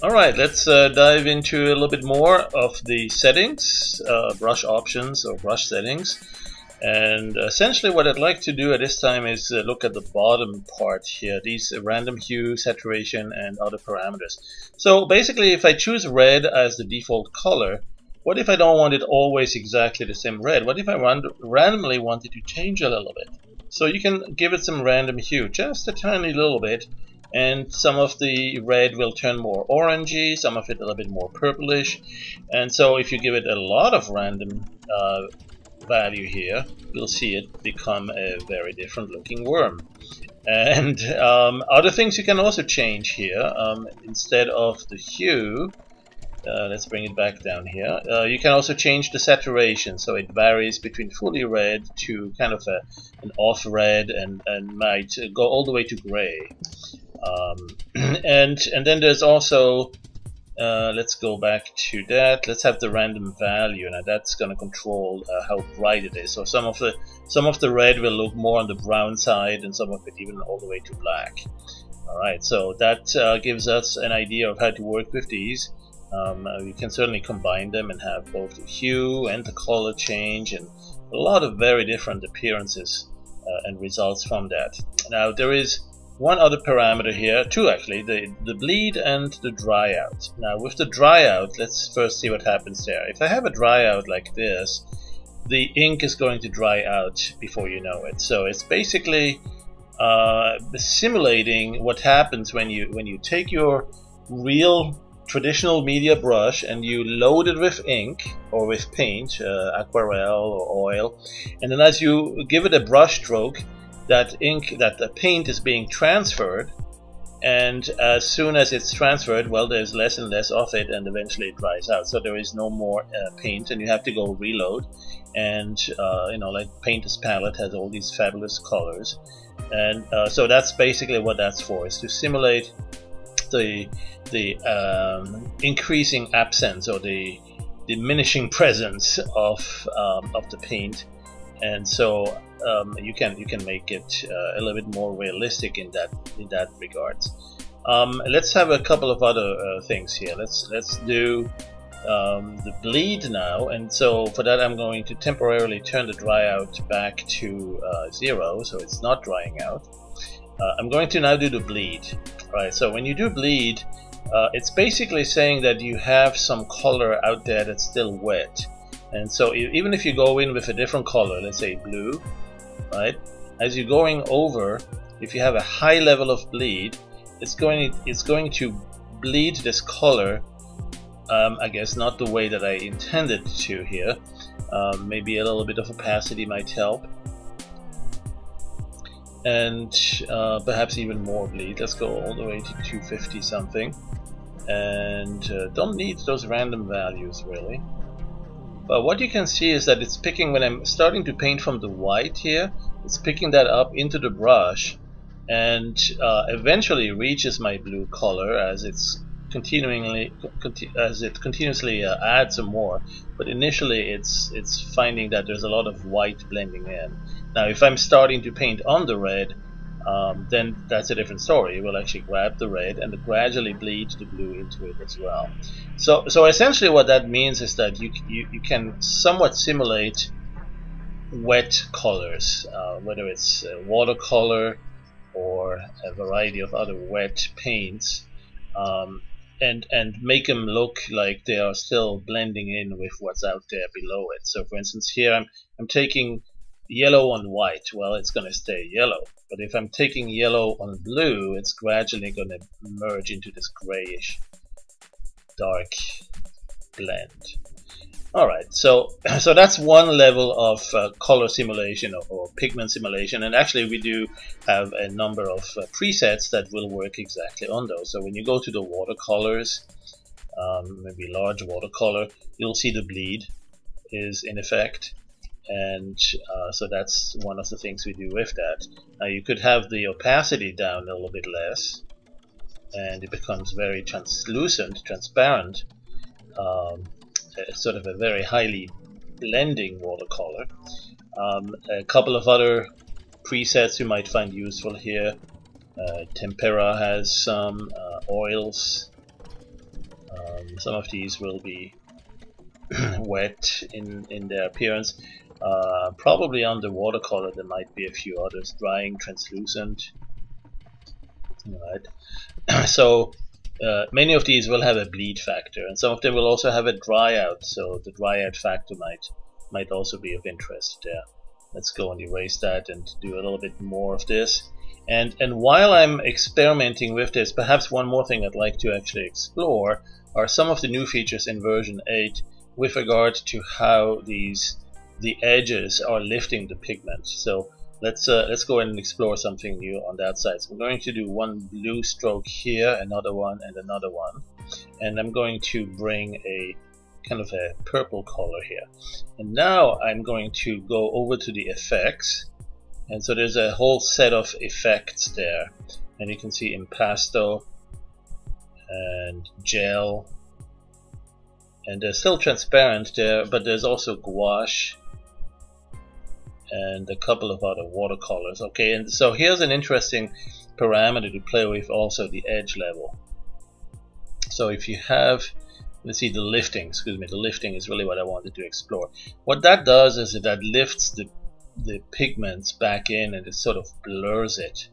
Alright, let's dive into a little bit more of the settings, brush options or brush settings. And essentially what I'd like to do at this time is look at the bottom part here, these random hue, saturation, and other parameters. So basically if I choose red as the default color, what if I don't want it always exactly the same red? What if I randomly want it to change a little bit? So you can give it some random hue, just a tiny little bit, and some of the red will turn more orangey, some of it a little bit more purplish. And so if you give it a lot of random value here, you'll see it become a very different looking worm. And other things you can also change here. Instead of the hue, let's bring it back down here. You can also change the saturation, so it varies between fully red to kind of an off red, and might go all the way to gray. And then there's also let's go back to that. Let's have the random value. Now that's going to control how bright it is. So some of the red will look more on the brown side, and some of it even all the way to black. Alright, so that gives us an idea of how to work with these. We can certainly combine them and have both the hue and the color change, and a lot of very different appearances and results from that. Now there is one other parameter here, two actually, the bleed and the dry out. Now with the dry out, let's first see what happens there. If I have a dry out like this, the ink is going to dry out before you know it. So it's basically simulating what happens when you take your real traditional media brush and you load it with ink or with paint, aquarelle or oil, and then as you give it a brush stroke, that the paint is being transferred, and as soon as it's transferred, well, there's less and less of it, and eventually it dries out. So there is no more paint, and you have to go reload. And you know, like Painter's palette has all these fabulous colors, and so that's basically what that's for, is to simulate the increasing absence or the diminishing presence of the paint. And so you can make it a little bit more realistic in that regard. Let's have a couple of other things here. Let's do the bleed now, and so for that I'm going to temporarily turn the dry out back to 0, so it's not drying out. I'm going to now do the bleed. Right. So when you do bleed, it's basically saying that you have some color out there that's still wet. And so even if you go in with a different color, let's say blue, right? As you're going over, if you have a high level of bleed, it's going to bleed this color. I guess not the way that I intended to here. Maybe a little bit of opacity might help, and perhaps even more bleed. Let's go all the way to 250 something, and don't need those random values really. But what you can see is that it's picking, when I'm starting to paint from the white here, it's picking that up into the brush, and eventually reaches my blue color as it continuously adds some more. But initially it's finding that there's a lot of white blending in. Now if I'm starting to paint on the red, then that's a different story. It will actually grab the red and gradually bleed the blue into it as well. So essentially what that means is that you can somewhat simulate wet colors, whether it's watercolor or a variety of other wet paints, and make them look like they are still blending in with what's out there below it. So for instance here I'm taking yellow on white. Well, it's going to stay yellow, but if I'm taking yellow on blue, it's gradually going to merge into this grayish dark blend. Alright, so that's one level of color simulation or pigment simulation, and actually we do have a number of presets that will work exactly on those. So when you go to the watercolors, maybe large watercolor, you'll see the bleed is in effect. And so that's one of the things we do with that. Now you could have the opacity down a little bit less, and it becomes very translucent, transparent, sort of a very highly blending watercolor. A couple of other presets you might find useful here. Tempera has some oils. Some of these will be wet in their appearance. Probably on the watercolor there might be a few others. Drying, translucent. Alright. So many of these will have a bleed factor, and some of them will also have a dry out, so the dry out factor might also be of interest there. Let's go and erase that and do a little bit more of this. And while I'm experimenting with this, perhaps one more thing I'd like to actually explore are some of the new features in version 8 with regard to how the edges are lifting the pigment. So let's go ahead and explore something new on that side. So I'm going to do one blue stroke here, another one, and another one, and I'm going to bring a kind of a purple color here. And now I'm going to go over to the effects, and so there's a whole set of effects there, and you can see impasto and gel, and they're still transparent there, but there's also gouache and a couple of other watercolors. Okay, and so here's an interesting parameter to play with, also the edge level. So if you have, let's see, the lifting, the lifting is really what I wanted to explore. What that does is that lifts the pigments back in, and it sort of blurs it.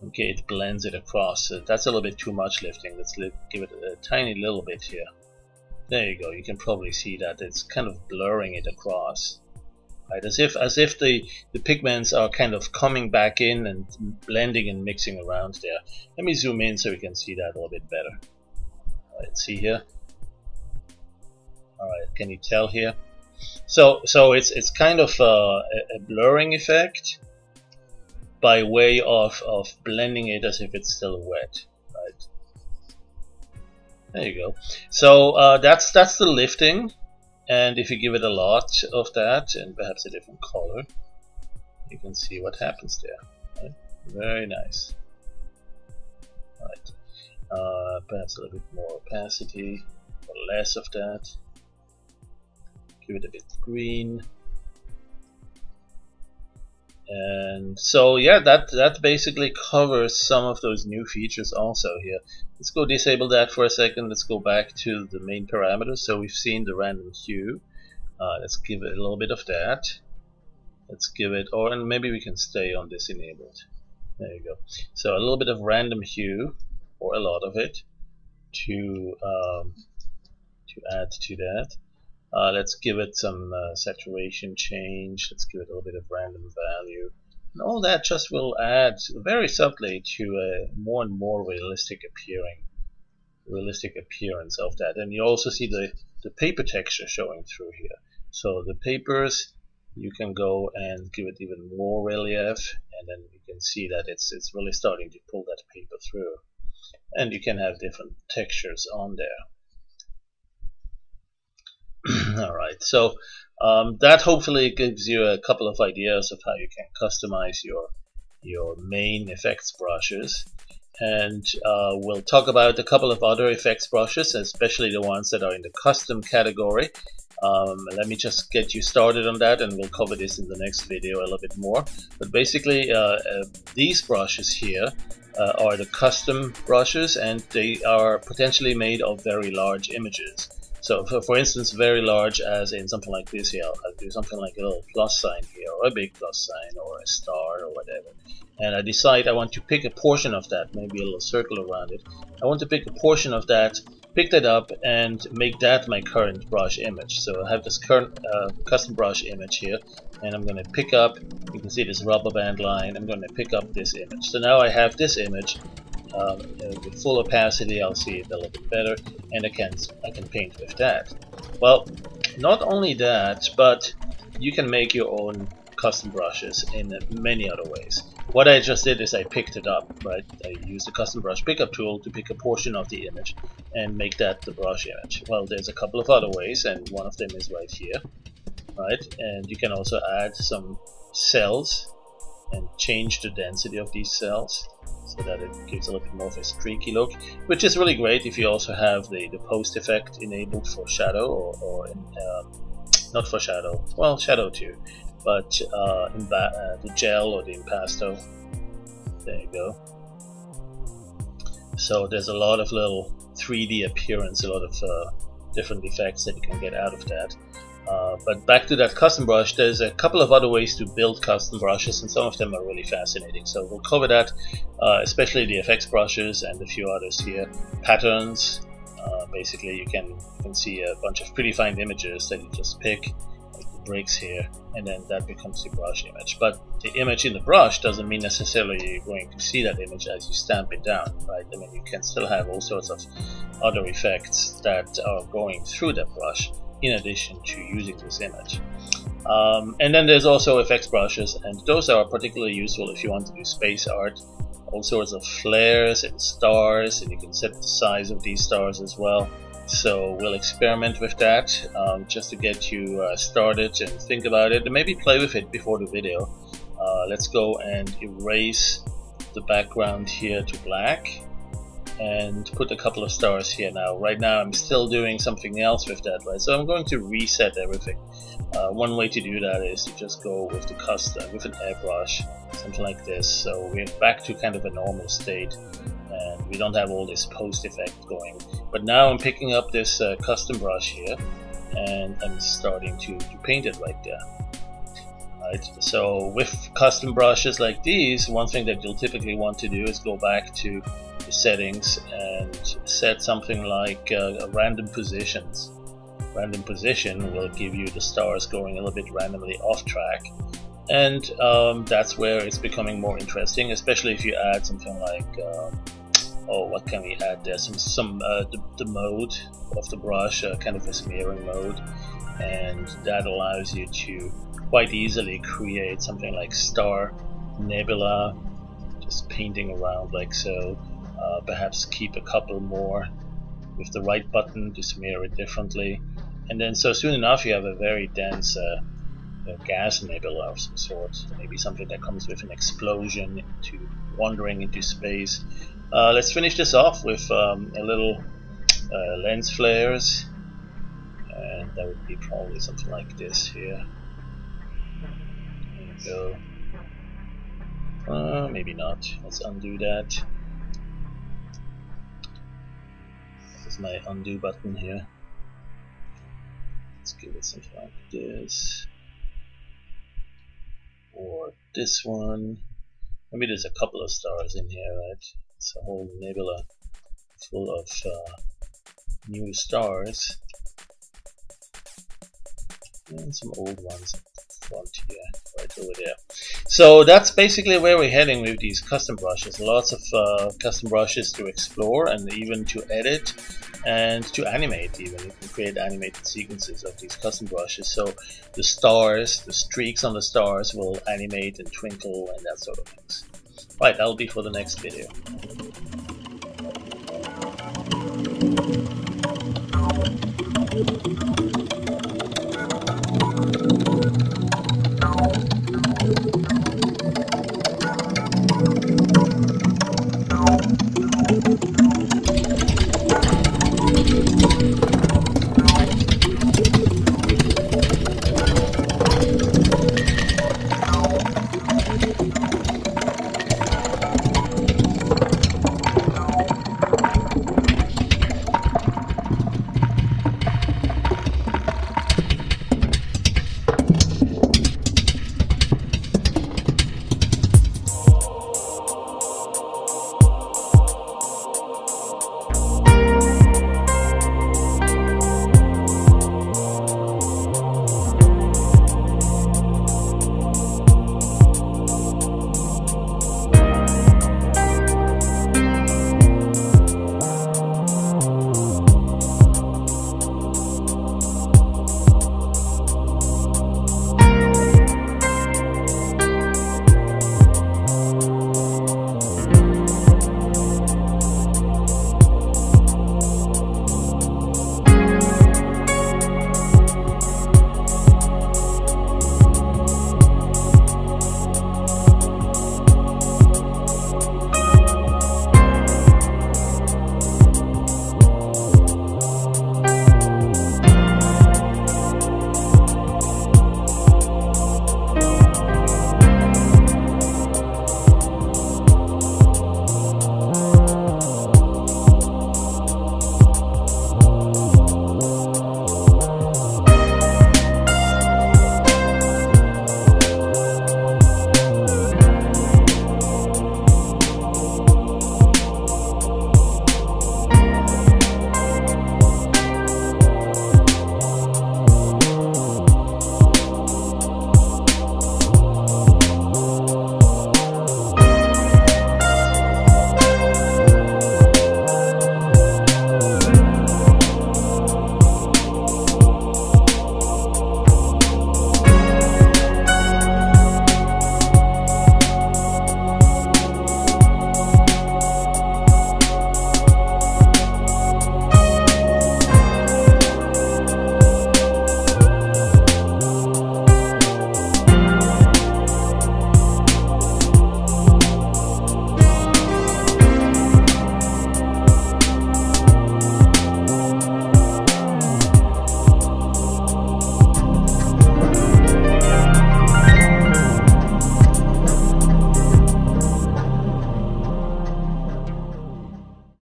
Okay, it blends it across. So that's a little bit too much lifting. Let's give it a tiny little bit here. There you go. You can probably see that it's kind of blurring it across. Right, as if the pigments are kind of coming back in and blending and mixing around there. Let me zoom in so we can see that a little bit better. Alright, see here. Alright, can you tell here? So it's kind of a blurring effect by way of blending it as if it's still wet. Right. There you go. So that's the lifting. And if you give it a lot of that, and perhaps a different color, you can see what happens there. Right? Very nice. Right. Perhaps a little bit more opacity, or less of that. Give it a bit green. And so yeah, that basically covers some of those new features also here. Let's go disable that for a second. Let's go back to the main parameters. So we've seen the random hue. Let's give it a little bit of that. Let's give it, and maybe we can stay on this enabled. There you go. So a little bit of random hue, or a lot of it, to add to that. Let's give it some saturation change. Let's give it a little bit of random value. And all that just will add very subtly to a more and more realistic appearance of that. And you also see the paper texture showing through here. So the papers, you can go and give it even more relief, and then you can see that it's really starting to pull that paper through. And you can have different textures on there. Alright, so that hopefully gives you a couple of ideas of how you can customize your main effects brushes. And we'll talk about a couple of other effects brushes, especially the ones that are in the custom category. Let me just get you started on that, and we'll cover this in the next video a little bit more. But basically these brushes here are the custom brushes, and they are potentially made of very large images. So for instance, very large as in something like this here. I'll do something like a little plus sign here, or a big plus sign, or a star, or whatever. And I decide I want to pick a portion of that, maybe a little circle around it. I want to pick a portion of that, pick that up, and make that my current brush image. So I have this current custom brush image here, and I'm going to pick up, you can see this rubber band line, I'm going to pick up this image. So now I have this image. With full opacity, I'll see it a little bit better, and I can paint with that. Well, not only that, but you can make your own custom brushes in many other ways. What I just did is I picked it up, right? I used the custom brush pickup tool to pick a portion of the image and make that the brush image. Well, there's a couple of other ways, and one of them is right here, right? And you can also add some cells and change the density of these cells, so that it gives a little bit more of a streaky look, which is really great if you also have the post effect enabled for shadow, or not for shadow, well, shadow too, but the gel or the impasto. There you go. So there's a lot of little 3D appearance, a lot of different effects that you can get out of that. But back to that custom brush, there's a couple of other ways to build custom brushes, and some of them are really fascinating. So we'll cover that, especially the FX brushes and a few others here. Patterns, basically you can see a bunch of predefined images that you just pick, like the bricks here, and then that becomes the brush image. But the image in the brush doesn't mean necessarily you're going to see that image as you stamp it down, right? I mean, you can still have all sorts of other effects that are going through that brush in addition to using this image. And then there's also FX brushes, and those are particularly useful if you want to do space art, all sorts of flares and stars, and you can set the size of these stars as well. So we'll experiment with that just to get you started and think about it, and maybe play with it before the video. Let's go and erase the background here to black and put a couple of stars here now. Right now I'm still doing something else with that, right? So I'm going to reset everything. One way to do that is to just go with the custom, with an airbrush, something like this. So we're back to kind of a normal state, and we don't have all this post effect going. But now I'm picking up this custom brush here, and I'm starting to paint it right there. Right. So with custom brushes like these, one thing that you'll typically want to do is go back to the settings and set something like random positions. Random position will give you the stars going a little bit randomly off track, and that's where it's becoming more interesting, especially if you add something like oh, what can we add there? The mode of the brush, kind of a smearing mode, and that allows you to quite easily create something like star nebula, just painting around like so. Perhaps keep a couple more with the right button to smear it differently, and then so soon enough you have a very dense gas nebula of some sort, maybe something that comes with an explosion wandering into space. Let's finish this off with a little lens flares, and that would be probably something like this here. There you go. Maybe not. Let's undo that. This is my undo button here. Let's give it something like this, or this one. Maybe there's a couple of stars in here, right? It's a whole nebula full of new stars, and some old ones at the front here, right over there. So that's basically where we're heading with these custom brushes. Lots of custom brushes to explore, and even to edit and to animate. Even you can create animated sequences of these custom brushes. So the stars, the streaks on the stars will animate and twinkle and that sort of things. Right, that'll be for the next video.